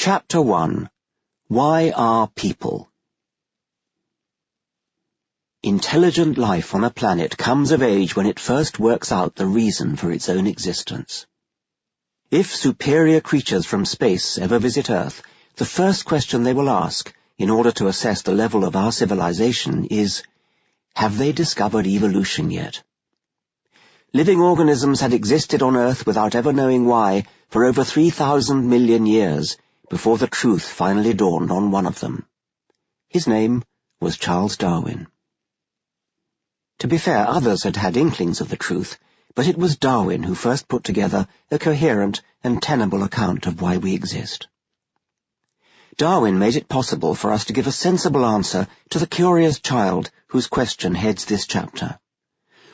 Chapter 1. Why are people? Intelligent life on a planet comes of age when it first works out the reason for its own existence. If superior creatures from space ever visit Earth, the first question they will ask, in order to assess the level of our civilization, is, have they discovered evolution yet? Living organisms had existed on Earth without ever knowing why for over 3,000 million years, before the truth finally dawned on one of them. His name was Charles Darwin. To be fair, others had had inklings of the truth, but it was Darwin who first put together a coherent and tenable account of why we exist. Darwin made it possible for us to give a sensible answer to the curious child whose question heads this chapter.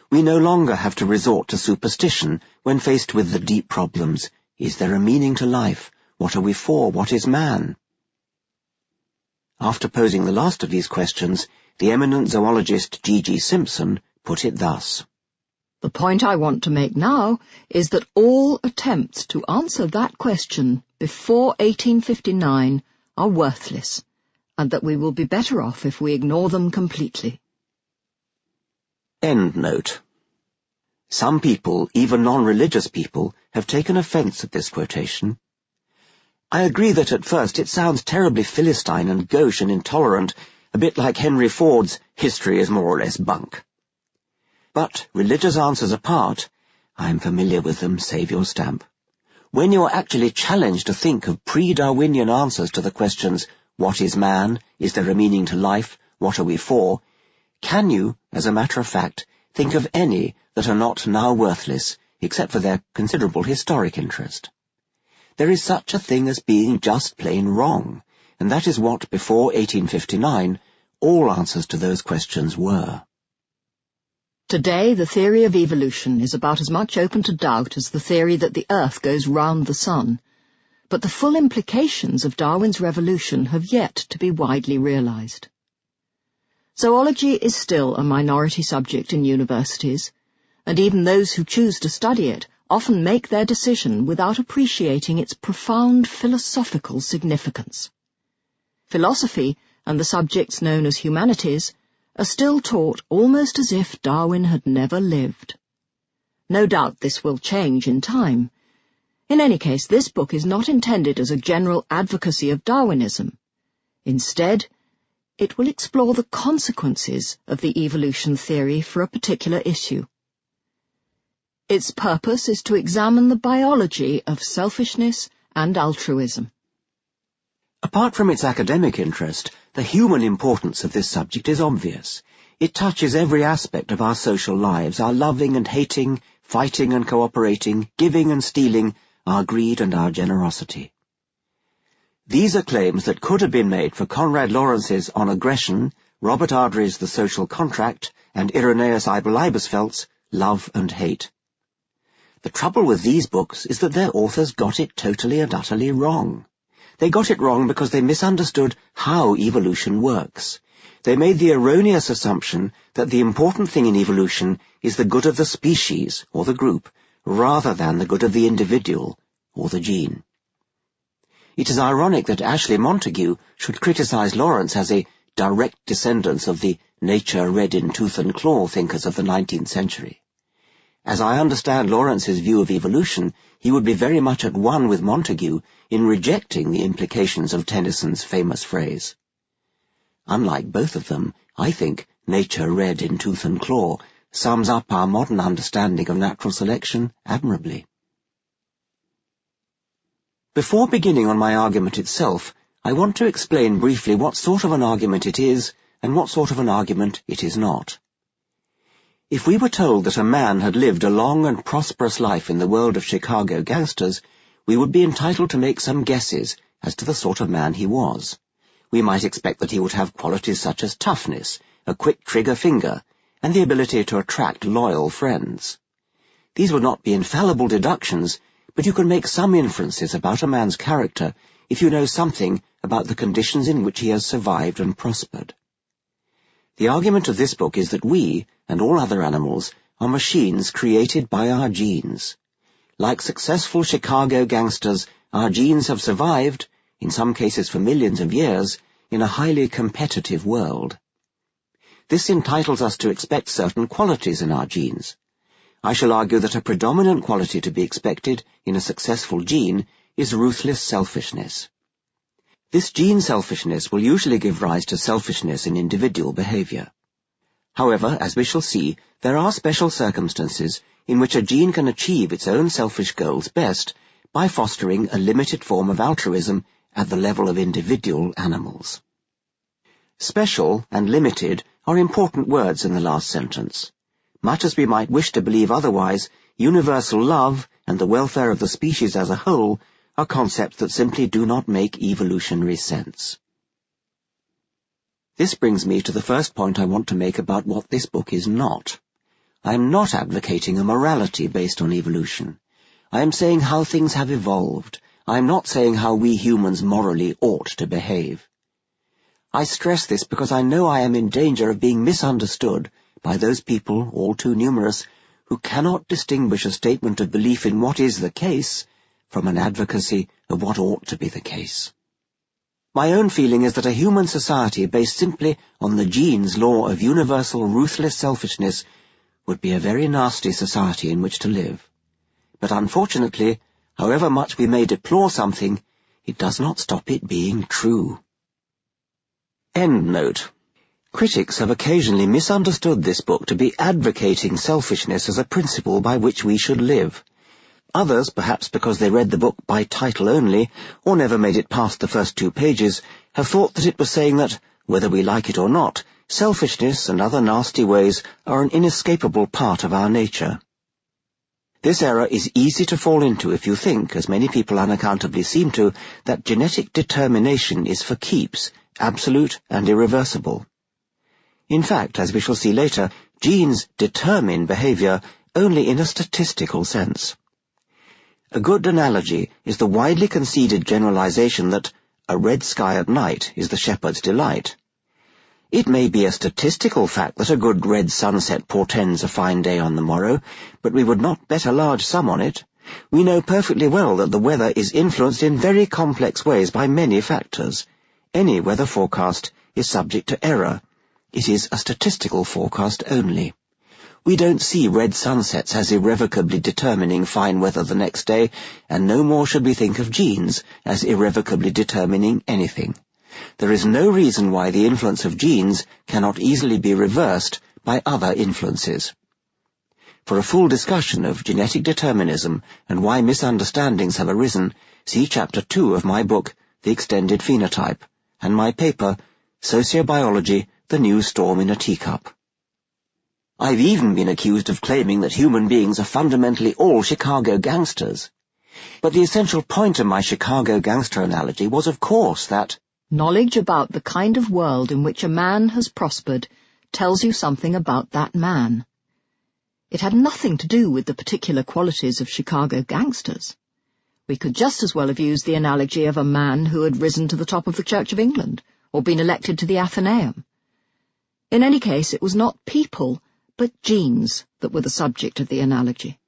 We no longer have to resort to superstition when faced with the deep problems. Is there a meaning to life? What are we for? What is man? After posing the last of these questions, the eminent zoologist G.G. Simpson put it thus. The point I want to make now is that all attempts to answer that question before 1859 are worthless, and that we will be better off if we ignore them completely. Endnote. Some people, even non-religious people, have taken offence at this quotation. I agree that at first it sounds terribly Philistine and gauche and intolerant, a bit like Henry Ford's history is more or less bunk. But, religious answers apart, I am familiar with them, save your stamp. When you're actually challenged to think of pre-Darwinian answers to the questions, what is man, is there a meaning to life, what are we for, can you, as a matter of fact, think of any that are not now worthless, except for their considerable historic interest? There is such a thing as being just plain wrong, and that is what, before 1859, all answers to those questions were. Today, the theory of evolution is about as much open to doubt as the theory that the Earth goes round the sun, but the full implications of Darwin's revolution have yet to be widely realized. Zoology is still a minority subject in universities, and even those who choose to study it often make their decision without appreciating its profound philosophical significance. Philosophy and the subjects known as humanities are still taught almost as if Darwin had never lived. No doubt this will change in time. In any case, this book is not intended as a general advocacy of Darwinism. Instead, it will explore the consequences of the evolution theory for a particular issue. Its purpose is to examine the biology of selfishness and altruism. Apart from its academic interest, the human importance of this subject is obvious. It touches every aspect of our social lives, our loving and hating, fighting and cooperating, giving and stealing, our greed and our generosity. These are claims that could have been made for Konrad Lorenz's On Aggression, Robert Ardrey's The Social Contract, and Irenaeus Eibel-Eibesfeldt's Love and Hate. The trouble with these books is that their authors got it totally and utterly wrong. They got it wrong because they misunderstood how evolution works. They made the erroneous assumption that the important thing in evolution is the good of the species, or the group, rather than the good of the individual, or the gene. It is ironic that Ashley Montagu should criticize Lorenz as a direct descendant of the nature red in tooth and claw thinkers of the 19th century. As I understand Lorenz's view of evolution, he would be very much at one with Montagu in rejecting the implications of Tennyson's famous phrase. Unlike both of them, I think nature red in tooth and claw sums up our modern understanding of natural selection admirably. Before beginning on my argument itself, I want to explain briefly what sort of an argument it is and what sort of an argument it is not. If we were told that a man had lived a long and prosperous life in the world of Chicago gangsters, we would be entitled to make some guesses as to the sort of man he was. We might expect that he would have qualities such as toughness, a quick trigger finger, and the ability to attract loyal friends. These would not be infallible deductions, but you can make some inferences about a man's character if you know something about the conditions in which he has survived and prospered. The argument of this book is that we, and all other animals, are machines created by our genes. Like successful Chicago gangsters, our genes have survived, in some cases for millions of years, in a highly competitive world. This entitles us to expect certain qualities in our genes. I shall argue that a predominant quality to be expected in a successful gene is ruthless selfishness. This gene selfishness will usually give rise to selfishness in individual behavior. However, as we shall see, there are special circumstances in which a gene can achieve its own selfish goals best by fostering a limited form of altruism at the level of individual animals. Special and limited are important words in the last sentence. Much as we might wish to believe otherwise, universal love and the welfare of the species as a whole are concepts that simply do not make evolutionary sense. This brings me to the first point I want to make about what this book is not. I am not advocating a morality based on evolution. I am saying how things have evolved. I am not saying how we humans morally ought to behave. I stress this because I know I am in danger of being misunderstood by those people, all too numerous, who cannot distinguish a statement of belief in what is the case from an advocacy of what ought to be the case. My own feeling is that a human society based simply on the genes' law of universal ruthless selfishness would be a very nasty society in which to live. But unfortunately, however much we may deplore something, it does not stop it being true. Endnote. Critics have occasionally misunderstood this book to be advocating selfishness as a principle by which we should live. Others, perhaps because they read the book by title only, or never made it past the first 2 pages, have thought that it was saying that, whether we like it or not, selfishness and other nasty ways are an inescapable part of our nature. This error is easy to fall into if you think, as many people unaccountably seem to, that genetic determination is for keeps, absolute and irreversible. In fact, as we shall see later, genes determine behavior only in a statistical sense. A good analogy is the widely conceded generalization that a red sky at night is the shepherd's delight. It may be a statistical fact that a good red sunset portends a fine day on the morrow, but we would not bet a large sum on it. We know perfectly well that the weather is influenced in very complex ways by many factors. Any weather forecast is subject to error. It is a statistical forecast only. We don't see red sunsets as irrevocably determining fine weather the next day, and no more should we think of genes as irrevocably determining anything. There is no reason why the influence of genes cannot easily be reversed by other influences. For a full discussion of genetic determinism and why misunderstandings have arisen, see Chapter 2 of my book, The Extended Phenotype, and my paper, Sociobiology, The New Storm in a Teacup. I've even been accused of claiming that human beings are fundamentally all Chicago gangsters. But the essential point of my Chicago gangster analogy was, of course, that knowledge about the kind of world in which a man has prospered tells you something about that man. It had nothing to do with the particular qualities of Chicago gangsters. We could just as well have used the analogy of a man who had risen to the top of the Church of England, or been elected to the Athenaeum. In any case, it was not people, but genes that were the subject of the analogy.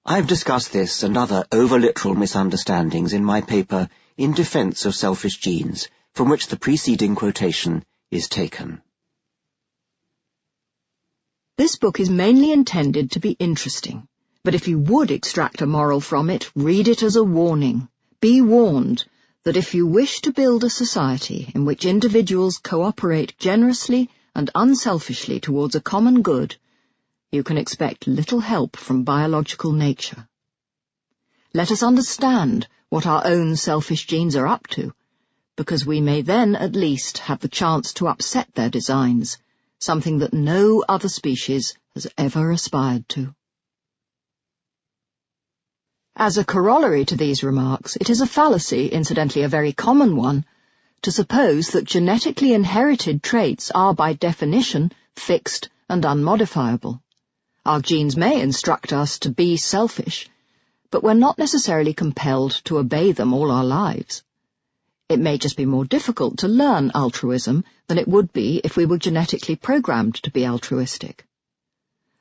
I've discussed this and other over-literal misunderstandings in my paper In Defense of Selfish Genes, from which the preceding quotation is taken. This book is mainly intended to be interesting, but if you would extract a moral from it, read it as a warning. Be warned that if you wish to build a society in which individuals cooperate generously and unselfishly towards a common good, you can expect little help from biological nature. Let us understand what our own selfish genes are up to, because we may then at least have the chance to upset their designs, something that no other species has ever aspired to. As a corollary to these remarks, it is a fallacy, incidentally a very common one, to suppose that genetically inherited traits are by definition fixed and unmodifiable. Our genes may instruct us to be selfish, but we're not necessarily compelled to obey them all our lives. It may just be more difficult to learn altruism than it would be if we were genetically programmed to be altruistic.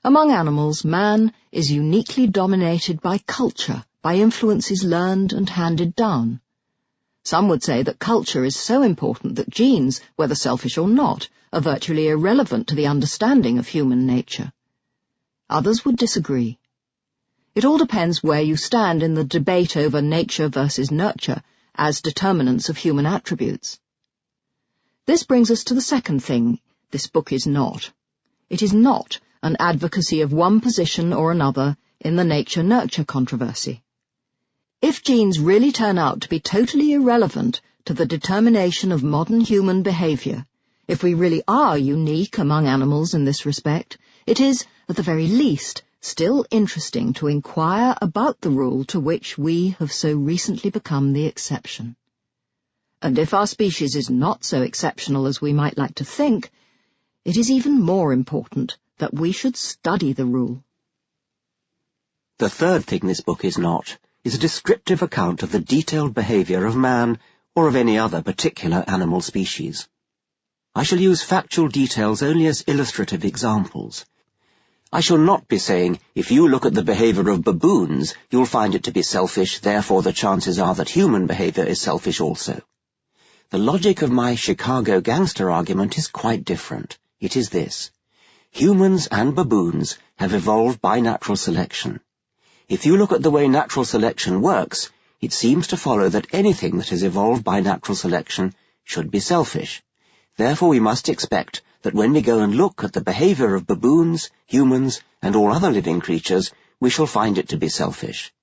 Among animals, man is uniquely dominated by culture, by influences learned and handed down. Some would say that culture is so important that genes, whether selfish or not, are virtually irrelevant to the understanding of human nature. Others would disagree. It all depends where you stand in the debate over nature versus nurture as determinants of human attributes. This brings us to the second thing this book is not. It is not an advocacy of one position or another in the nature-nurture controversy. If genes really turn out to be totally irrelevant to the determination of modern human behavior, if we really are unique among animals in this respect, it is, at the very least, still interesting to inquire about the rule to which we have so recently become the exception. And if our species is not so exceptional as we might like to think, it is even more important that we should study the rule. The third thing this book is not is a descriptive account of the detailed behaviour of man or of any other particular animal species. I shall use factual details only as illustrative examples. I shall not be saying, if you look at the behaviour of baboons, you'll find it to be selfish, therefore the chances are that human behaviour is selfish also. The logic of my Chicago gangster argument is quite different. It is this. Humans and baboons have evolved by natural selection. If you look at the way natural selection works, it seems to follow that anything that has evolved by natural selection should be selfish. Therefore we must expect that when we go and look at the behaviour of baboons, humans, and all other living creatures, we shall find it to be selfish.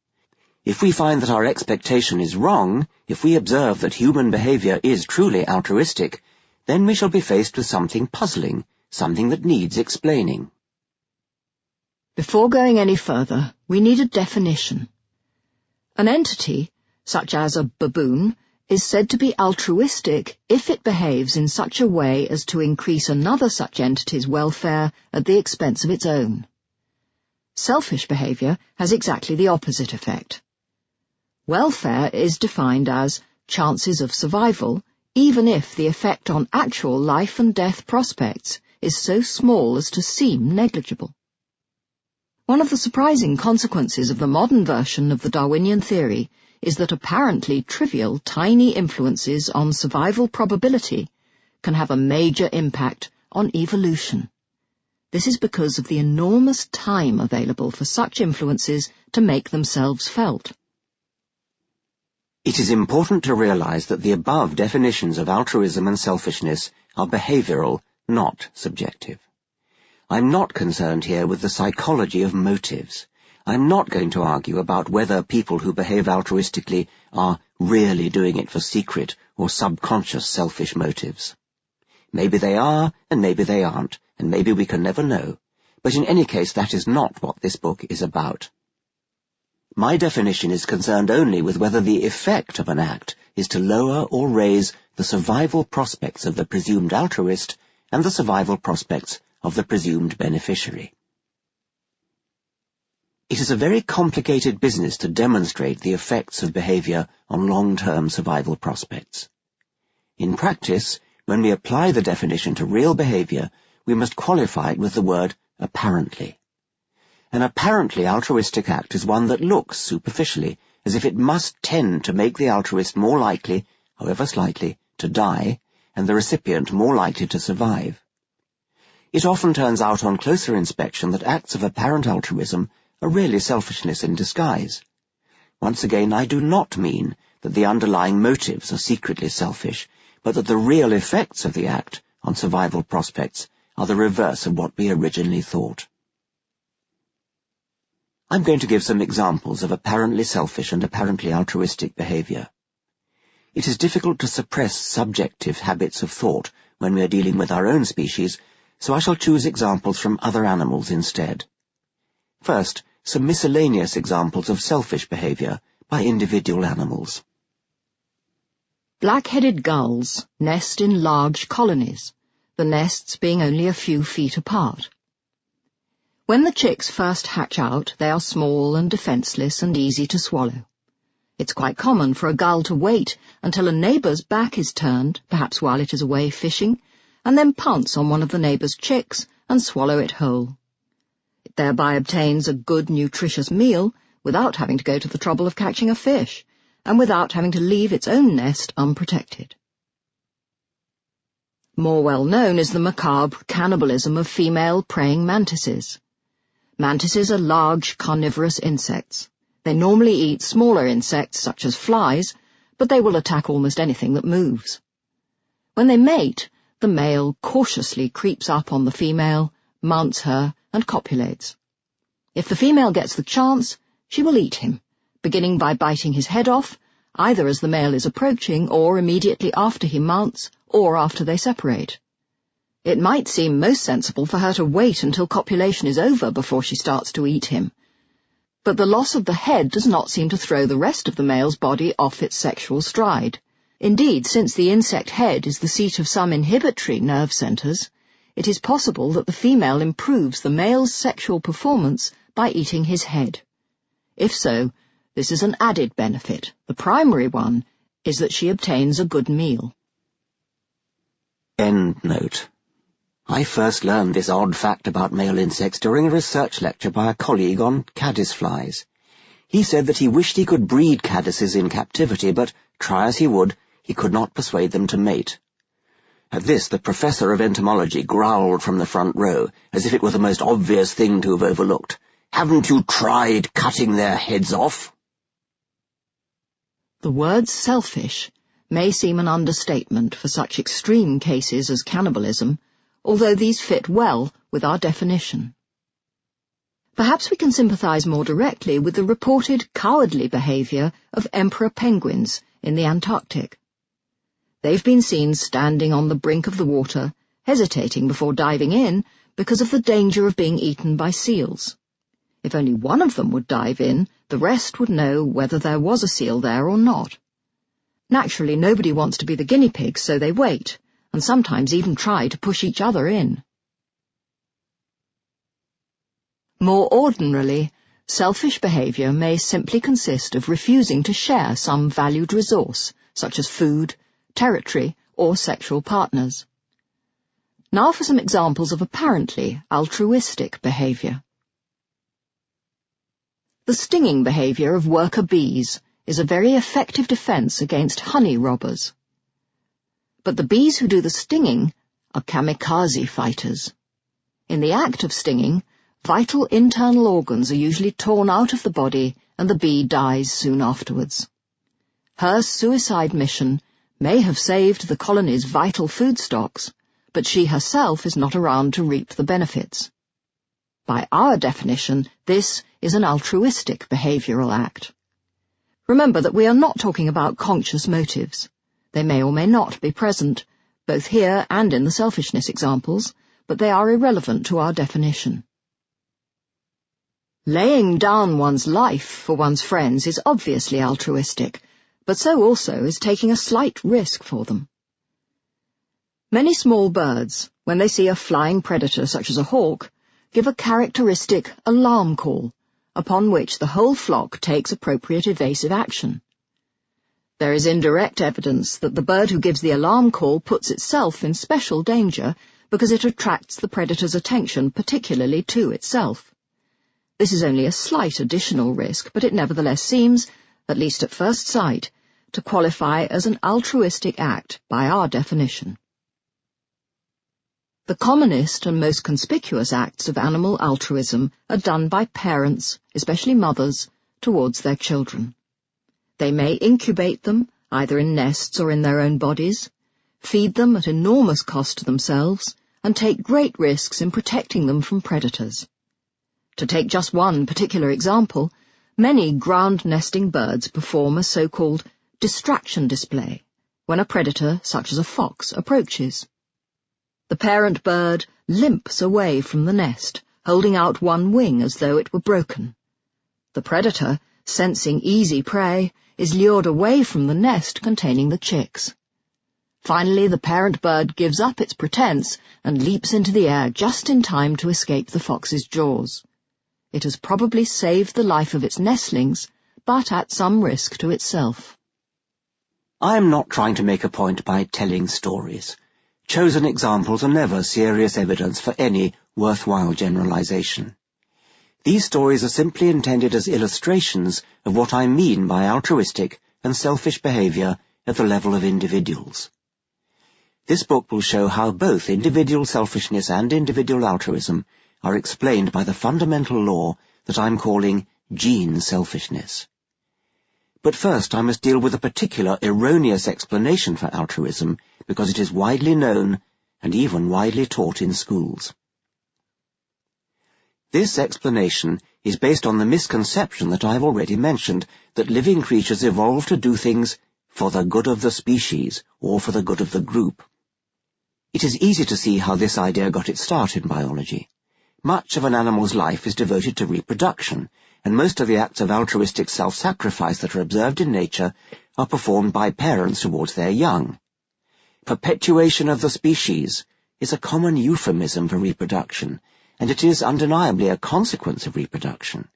If we find that our expectation is wrong, if we observe that human behaviour is truly altruistic, then we shall be faced with something puzzling, something that needs explaining. Before going any further, we need a definition. An entity, such as a baboon, is said to be altruistic if it behaves in such a way as to increase another such entity's welfare at the expense of its own. Selfish behaviour has exactly the opposite effect. Welfare is defined as chances of survival, even if the effect on actual life and death prospects is so small as to seem negligible. One of the surprising consequences of the modern version of the Darwinian theory is that apparently trivial, tiny influences on survival probability can have a major impact on evolution. This is because of the enormous time available for such influences to make themselves felt. It is important to realize that the above definitions of altruism and selfishness are behavioral, not subjective. I'm not concerned here with the psychology of motives. I'm not going to argue about whether people who behave altruistically are really doing it for secret or subconscious selfish motives. Maybe they are, and maybe they aren't, and maybe we can never know. But in any case, that is not what this book is about. My definition is concerned only with whether the effect of an act is to lower or raise the survival prospects of the presumed altruist and the survival prospects of the presumed beneficiary. It is a very complicated business to demonstrate the effects of behaviour on long-term survival prospects. In practice, when we apply the definition to real behaviour, we must qualify it with the word apparently. An apparently altruistic act is one that looks, superficially, as if it must tend to make the altruist more likely, however slightly, to die, and the recipient more likely to survive. It often turns out on closer inspection that acts of apparent altruism are really selfishness in disguise. Once again, I do not mean that the underlying motives are secretly selfish, but that the real effects of the act on survival prospects are the reverse of what we originally thought. I'm going to give some examples of apparently selfish and apparently altruistic behaviour. It is difficult to suppress subjective habits of thought when we are dealing with our own species, so I shall choose examples from other animals instead. First, some miscellaneous examples of selfish behaviour by individual animals. Black-headed gulls nest in large colonies, the nests being only a few feet apart. When the chicks first hatch out, they are small and defenceless and easy to swallow. It's quite common for a gull to wait until a neighbour's back is turned, perhaps while it is away fishing, and then pounce on one of the neighbour's chicks and swallow it whole. It thereby obtains a good, nutritious meal without having to go to the trouble of catching a fish, and without having to leave its own nest unprotected. More well known is the macabre cannibalism of female praying mantises. Mantises are large carnivorous insects. They normally eat smaller insects such as flies, but they will attack almost anything that moves. When they mate, the male cautiously creeps up on the female, mounts her, and copulates. If the female gets the chance, she will eat him, beginning by biting his head off, either as the male is approaching or immediately after he mounts or after they separate. It might seem most sensible for her to wait until copulation is over before she starts to eat him. But the loss of the head does not seem to throw the rest of the male's body off its sexual stride. Indeed, since the insect head is the seat of some inhibitory nerve centers, it is possible that the female improves the male's sexual performance by eating his head. If so, this is an added benefit. The primary one is that she obtains a good meal. End note. I first learned this odd fact about male insects during a research lecture by a colleague on caddisflies. He said that he wished he could breed caddises in captivity, but, try as he would, he could not persuade them to mate. At this, the professor of entomology growled from the front row, as if it were the most obvious thing to have overlooked. "Haven't you tried cutting their heads off?" The word selfish may seem an understatement for such extreme cases as cannibalism, although these fit well with our definition. Perhaps we can sympathize more directly with the reported cowardly behavior of emperor penguins in the Antarctic. They've been seen standing on the brink of the water, hesitating before diving in because of the danger of being eaten by seals. If only one of them would dive in, the rest would know whether there was a seal there or not. Naturally, nobody wants to be the guinea pig, so they wait, and sometimes even try to push each other in. More ordinarily, selfish behavior may simply consist of refusing to share some valued resource, such as food, territory, or sexual partners. Now for some examples of apparently altruistic behavior. The stinging behavior of worker bees is a very effective defense against honey robbers. But the bees who do the stinging are kamikaze fighters. In the act of stinging, vital internal organs are usually torn out of the body and the bee dies soon afterwards. Her suicide mission may have saved the colony's vital food stocks, but she herself is not around to reap the benefits. By our definition, this is an altruistic behavioral act. Remember that we are not talking about conscious motives. They may or may not be present, both here and in the selfishness examples, but they are irrelevant to our definition. Laying down one's life for one's friends is obviously altruistic, but so also is taking a slight risk for them. Many small birds, when they see a flying predator such as a hawk, give a characteristic alarm call, upon which the whole flock takes appropriate evasive action. There is indirect evidence that the bird who gives the alarm call puts itself in special danger because it attracts the predator's attention particularly to itself. This is only a slight additional risk, but it nevertheless seems, at least at first sight, to qualify as an altruistic act by our definition. The commonest and most conspicuous acts of animal altruism are done by parents, especially mothers, towards their children. They may incubate them, either in nests or in their own bodies, feed them at enormous cost to themselves, and take great risks in protecting them from predators. To take just one particular example, many ground-nesting birds perform a so-called distraction display when a predator, such as a fox, approaches. The parent bird limps away from the nest, holding out one wing as though it were broken. The predator, sensing easy prey, is lured away from the nest containing the chicks. Finally, the parent bird gives up its pretense and leaps into the air just in time to escape the fox's jaws. It has probably saved the life of its nestlings, but at some risk to itself. I am not trying to make a point by telling stories. Chosen examples are never serious evidence for any worthwhile generalization. These stories are simply intended as illustrations of what I mean by altruistic and selfish behaviour at the level of individuals. This book will show how both individual selfishness and individual altruism are explained by the fundamental law that I'm calling gene selfishness. But first I must deal with a particular erroneous explanation for altruism because it is widely known and even widely taught in schools. This explanation is based on the misconception that I've already mentioned, that living creatures evolve to do things for the good of the species or for the good of the group. It is easy to see how this idea got its start in biology. Much of an animal's life is devoted to reproduction, and most of the acts of altruistic self-sacrifice that are observed in nature are performed by parents towards their young. Perpetuation of the species is a common euphemism for reproduction, and it is undeniably a consequence of reproduction.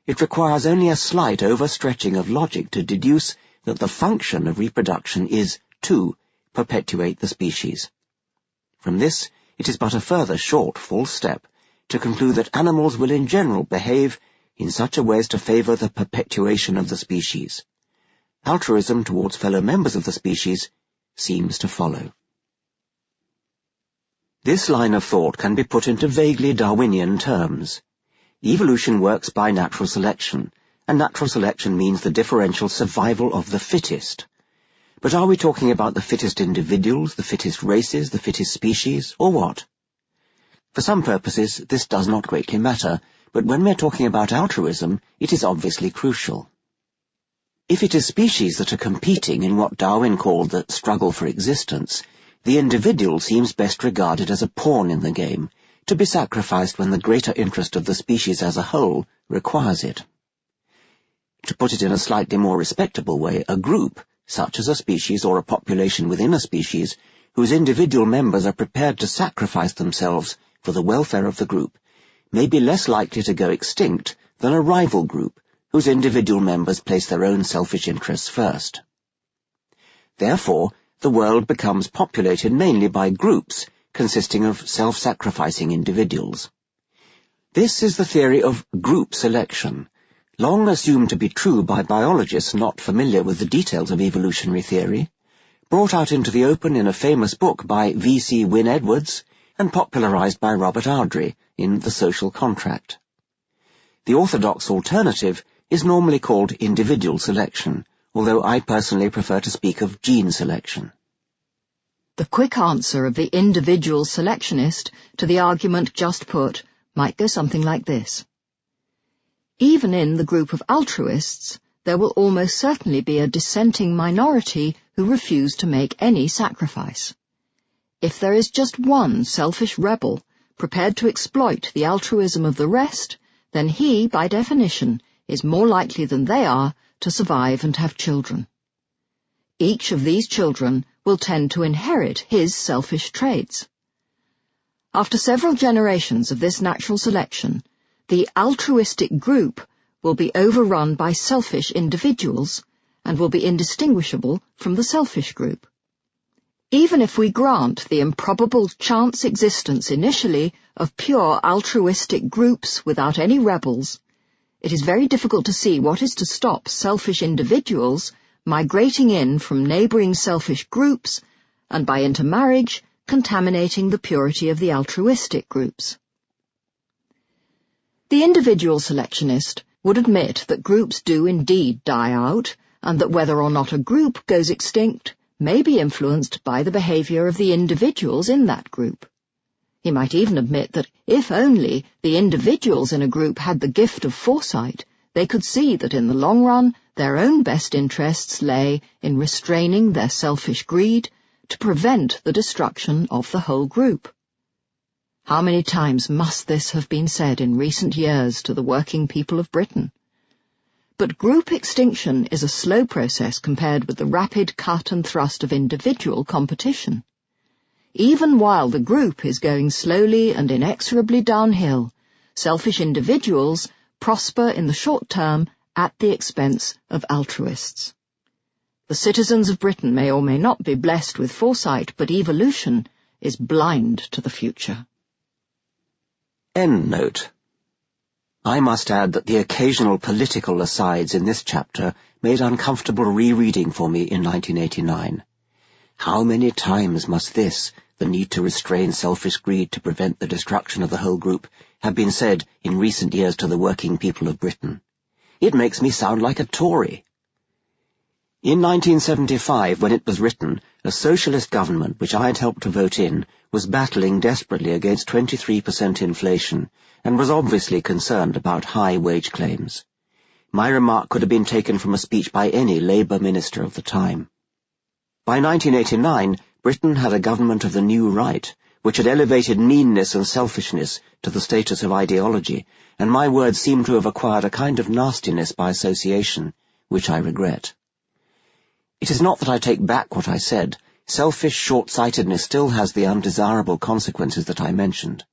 It requires only a slight overstretching of logic to deduce that the function of reproduction is to perpetuate the species. From this, it is but a further short, false step to conclude that animals will in general behave in such a way as to favour the perpetuation of the species. Altruism towards fellow members of the species seems to follow. This line of thought can be put into vaguely Darwinian terms. Evolution works by natural selection, and natural selection means the differential survival of the fittest. But are we talking about the fittest individuals, the fittest races, the fittest species, or what? For some purposes, this does not greatly matter, but when we're talking about altruism, it is obviously crucial. If it is species that are competing in what Darwin called the struggle for existence, the individual seems best regarded as a pawn in the game, to be sacrificed when the greater interest of the species as a whole requires it. To put it in a slightly more respectable way, a group, such as a species or a population within a species, whose individual members are prepared to sacrifice themselves for the welfare of the group, may be less likely to go extinct than a rival group, whose individual members place their own selfish interests first. Therefore, the world becomes populated mainly by groups consisting of self-sacrificing individuals. This is the theory of group selection, long assumed to be true by biologists not familiar with the details of evolutionary theory, brought out into the open in a famous book by V.C. Wynne Edwards, and popularized by Robert Ardrey in The Social Contract. The orthodox alternative is normally called individual selection, although I personally prefer to speak of gene selection. The quick answer of the individual selectionist to the argument just put might go something like this. Even in the group of altruists, there will almost certainly be a dissenting minority who refuse to make any sacrifice. If there is just one selfish rebel prepared to exploit the altruism of the rest, then he, by definition, is more likely than they are to survive and have children. Each of these children will tend to inherit his selfish traits. After several generations of this natural selection, the altruistic group will be overrun by selfish individuals and will be indistinguishable from the selfish group. Even if we grant the improbable chance existence initially of pure altruistic groups without any rebels, it is very difficult to see what is to stop selfish individuals migrating in from neighbouring selfish groups and by intermarriage contaminating the purity of the altruistic groups. The individual selectionist would admit that groups do indeed die out, and that whether or not a group goes extinct may be influenced by the behaviour of the individuals in that group. He might even admit that if only the individuals in a group had the gift of foresight, they could see that in the long run their own best interests lay in restraining their selfish greed to prevent the destruction of the whole group. How many times must this have been said in recent years to the working people of Britain? But group extinction is a slow process compared with the rapid cut and thrust of individual competition. Even while the group is going slowly and inexorably downhill, selfish individuals prosper in the short term at the expense of altruists. The citizens of Britain may or may not be blessed with foresight, but evolution is blind to the future. Endnote. I must add that the occasional political asides in this chapter made uncomfortable rereading for me in 1989. How many times must this, the need to restrain selfish greed to prevent the destruction of the whole group, have been said in recent years to the working people of Britain? It makes me sound like a Tory. In 1975, when it was written, a socialist government, which I had helped to vote in, was battling desperately against 23% inflation and was obviously concerned about high wage claims. My remark could have been taken from a speech by any Labour minister of the time. By 1989, Britain had a government of the new right, which had elevated meanness and selfishness to the status of ideology, and my words seem to have acquired a kind of nastiness by association, which I regret. It is not that I take back what I said. Selfish short-sightedness still has the undesirable consequences that I mentioned.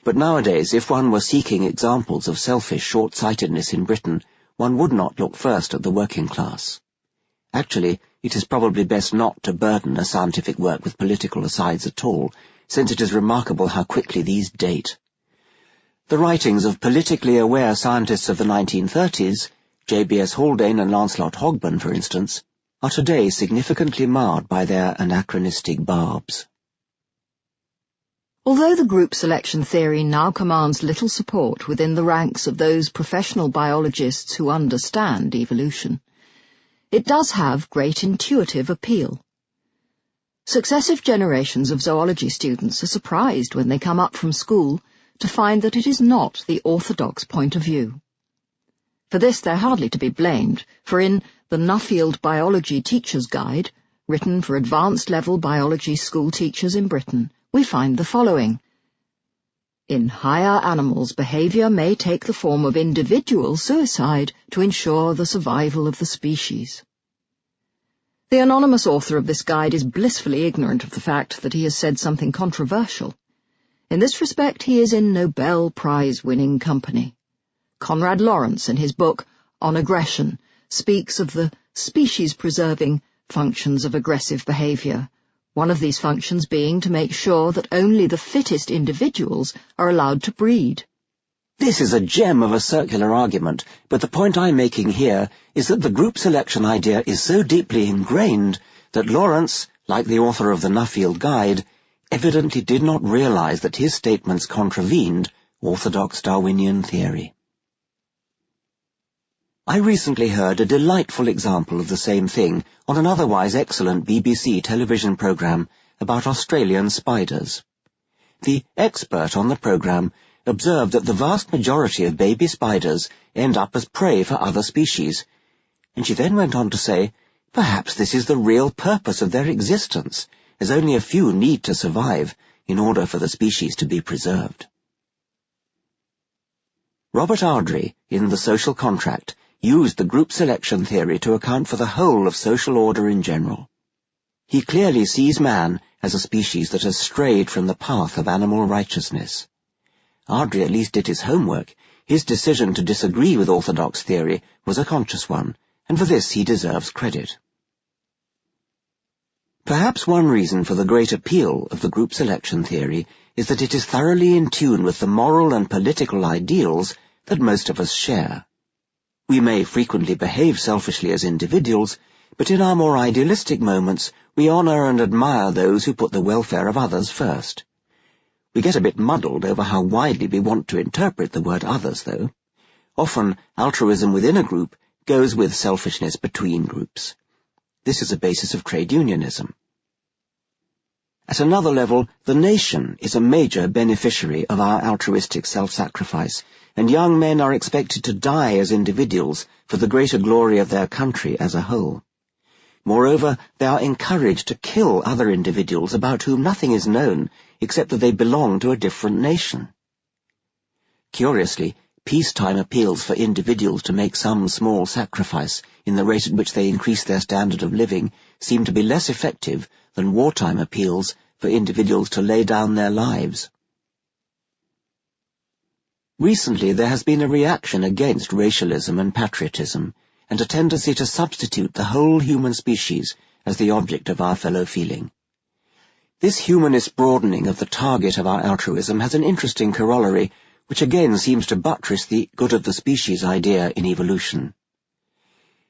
But nowadays, if one were seeking examples of selfish short-sightedness in Britain, one would not look first at the working class. Actually, it is probably best not to burden a scientific work with political asides at all, since it is remarkable how quickly these date. The writings of politically aware scientists of the 1930s, J.B.S. Haldane and Lancelot Hogben, for instance, are today significantly marred by their anachronistic barbs. Although the group selection theory now commands little support within the ranks of those professional biologists who understand evolution, it does have great intuitive appeal. Successive generations of zoology students are surprised when they come up from school to find that it is not the orthodox point of view. For this they're hardly to be blamed, for in the Nuffield Biology Teacher's Guide, written for advanced-level biology school teachers in Britain, we find the following. In higher animals, behaviour may take the form of individual suicide to ensure the survival of the species. The anonymous author of this guide is blissfully ignorant of the fact that he has said something controversial. In this respect, he is in Nobel Prize-winning company. Konrad Lorenz, in his book On Aggression, speaks of the species-preserving functions of aggressive behaviour, one of these functions being to make sure that only the fittest individuals are allowed to breed. This is a gem of a circular argument, but the point I'm making here is that the group selection idea is so deeply ingrained that Lorenz, like the author of the Nuffield Guide, evidently did not realize that his statements contravened orthodox Darwinian theory. I recently heard a delightful example of the same thing on an otherwise excellent BBC television programme about Australian spiders. The expert on the programme observed that the vast majority of baby spiders end up as prey for other species, and she then went on to say, perhaps this is the real purpose of their existence, as only a few need to survive in order for the species to be preserved. Robert Ardrey, in The Social Contract, used the group selection theory to account for the whole of social order in general. He clearly sees man as a species that has strayed from the path of animal righteousness. Ardrey at least did his homework. His decision to disagree with orthodox theory was a conscious one, and for this he deserves credit. Perhaps one reason for the great appeal of the group selection theory is that it is thoroughly in tune with the moral and political ideals that most of us share. We may frequently behave selfishly as individuals, but in our more idealistic moments we honour and admire those who put the welfare of others first. We get a bit muddled over how widely we want to interpret the word others, though. Often altruism within a group goes with selfishness between groups. This is a basis of trade unionism. At another level, the nation is a major beneficiary of our altruistic self-sacrifice, and young men are expected to die as individuals for the greater glory of their country as a whole. Moreover, they are encouraged to kill other individuals about whom nothing is known except that they belong to a different nation. Curiously, peacetime appeals for individuals to make some small sacrifice in the rate at which they increase their standard of living seem to be less effective than wartime appeals for individuals to lay down their lives. Recently there has been a reaction against racialism and patriotism, and a tendency to substitute the whole human species as the object of our fellow feeling. This humanist broadening of the target of our altruism has an interesting corollary, which again seems to buttress the good of the species idea in evolution.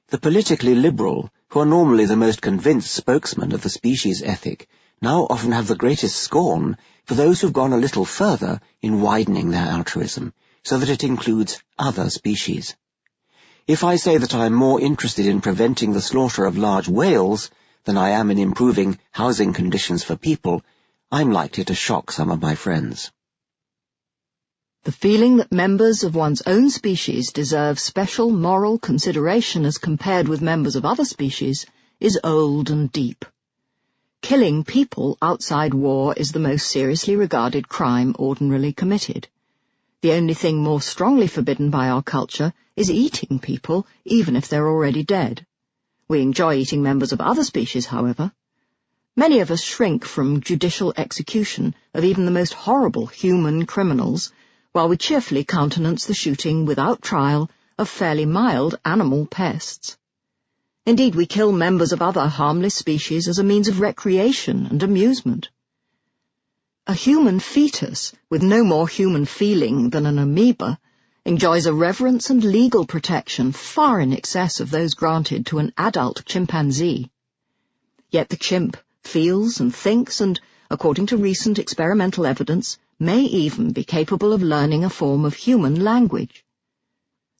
The politically liberal, who are normally the most convinced spokesmen of the species ethic, now often have the greatest scorn for those who've gone a little further in widening their altruism, so that it includes other species. If I say that I am more interested in preventing the slaughter of large whales than I am in improving housing conditions for people, I'm likely to shock some of my friends. The feeling that members of one's own species deserve special moral consideration as compared with members of other species is old and deep. Killing people outside war is the most seriously regarded crime ordinarily committed. The only thing more strongly forbidden by our culture is eating people, even if they're already dead. We enjoy eating members of other species, however. Many of us shrink from judicial execution of even the most horrible human criminals, while we cheerfully countenance the shooting without trial of fairly mild animal pests. Indeed, we kill members of other harmless species as a means of recreation and amusement. A human fetus, with no more human feeling than an amoeba, enjoys a reverence and legal protection far in excess of those granted to an adult chimpanzee. Yet the chimp feels and thinks and, according to recent experimental evidence, may even be capable of learning a form of human language.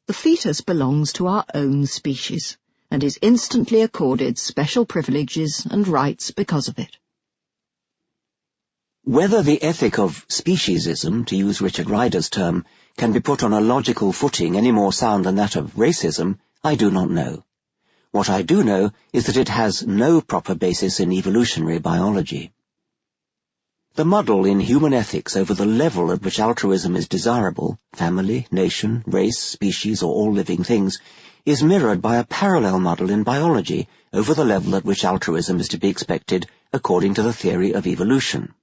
The fetus belongs to our own species, and is instantly accorded special privileges and rights because of it. Whether the ethic of speciesism, to use Richard Ryder's term, can be put on a logical footing any more sound than that of racism, I do not know. What I do know is that it has no proper basis in evolutionary biology. The muddle in human ethics over the level at which altruism is desirable, family, nation, race, species, or all living things, is mirrored by a parallel muddle in biology over the level at which altruism is to be expected according to the theory of evolution.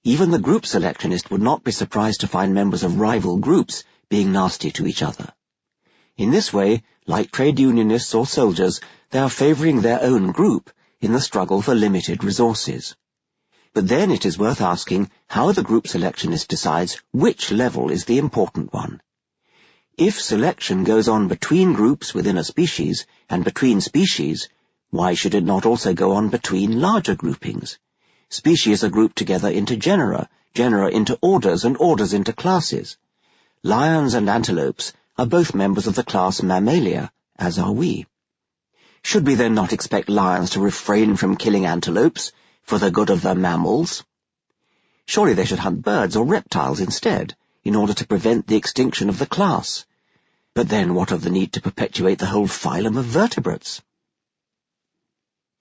Even the group selectionist would not be surprised to find members of rival groups being nasty to each other. In this way, like trade unionists or soldiers, they are favouring their own group in the struggle for limited resources. But then it is worth asking how the group selectionist decides which level is the important one. If selection goes on between groups within a species and between species, why should it not also go on between larger groupings? Species are grouped together into genera, genera into orders, and orders into classes. Lions and antelopes are both members of the class Mammalia, as are we. Should we then not expect lions to refrain from killing antelopes for the good of the mammals? Surely they should hunt birds or reptiles instead, in order to prevent the extinction of the class. But then what of the need to perpetuate the whole phylum of vertebrates?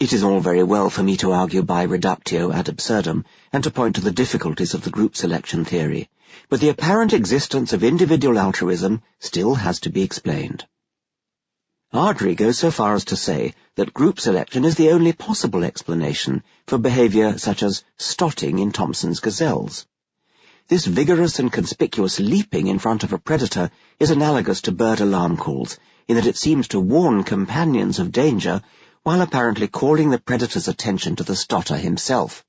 It is all very well for me to argue by reductio ad absurdum, and to point to the difficulties of the group selection theory, but the apparent existence of individual altruism still has to be explained. Ardrey goes so far as to say that group selection is the only possible explanation for behaviour such as stotting in Thompson's gazelles. This vigorous and conspicuous leaping in front of a predator is analogous to bird alarm calls, in that it seems to warn companions of danger while apparently calling the predator's attention to the stotter himself.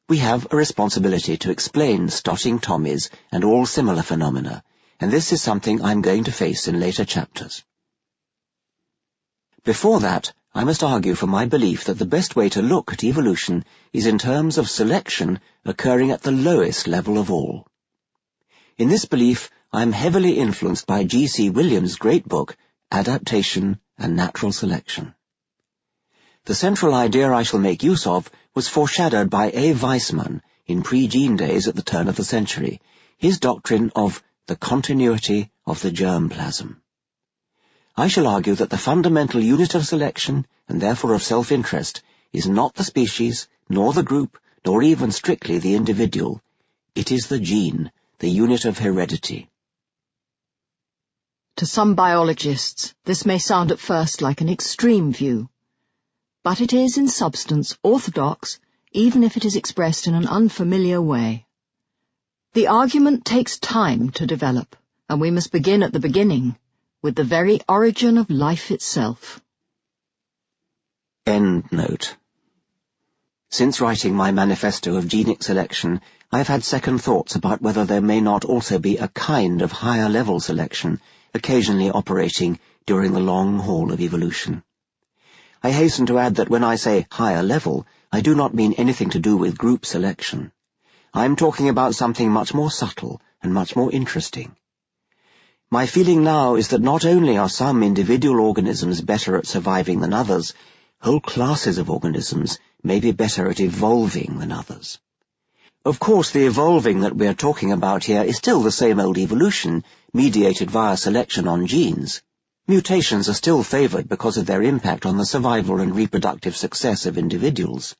We have a responsibility to explain stotting Tommies and all similar phenomena, and this is something I'm going to face in later chapters. Before that, I must argue for my belief that the best way to look at evolution is in terms of selection occurring at the lowest level of all. In this belief, I am heavily influenced by G.C. Williams' great book, Adaptation and Natural Selection. The central idea I shall make use of was foreshadowed by A. Weismann in pre-gene days at the turn of the century, his doctrine of the continuity of the germ plasm. I shall argue that the fundamental unit of selection, and therefore of self-interest, is not the species, nor the group, nor even strictly the individual. It is the gene, the unit of heredity. To some biologists, this may sound at first like an extreme view, but it is in substance orthodox, even if it is expressed in an unfamiliar way. The argument takes time to develop, and we must begin at the beginning, with the very origin of life itself. End note. Since writing my manifesto of genic selection, I have had second thoughts about whether there may not also be a kind of higher-level selection, occasionally operating during the long haul of evolution. I hasten to add that when I say higher level, I do not mean anything to do with group selection. I am talking about something much more subtle and much more interesting. My feeling now is that not only are some individual organisms better at surviving than others, whole classes of organisms may be better at evolving than others. Of course, the evolving that we are talking about here is still the same old evolution, mediated via selection on genes. Mutations are still favored because of their impact on the survival and reproductive success of individuals.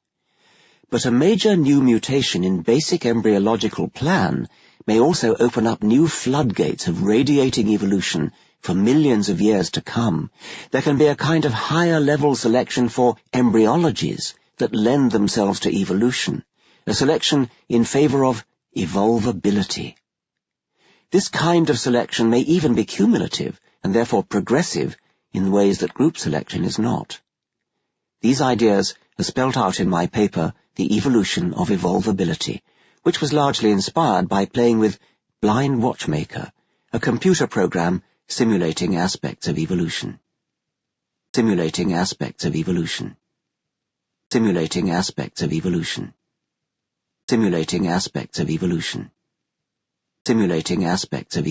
But a major new mutation in basic embryological plan may also open up new floodgates of radiating evolution for millions of years to come. There can be a kind of higher-level selection for embryologies that lend themselves to evolution, a selection in favor of evolvability. This kind of selection may even be cumulative and therefore progressive in ways that group selection is not. These ideas are spelt out in my paper, The Evolution of Evolvability, which was largely inspired by playing with Blind Watchmaker, a computer program simulating aspects of evolution. Simulating aspects of evolution. Simulating aspects of evolution. Simulating aspects of evolution. Simulating aspects of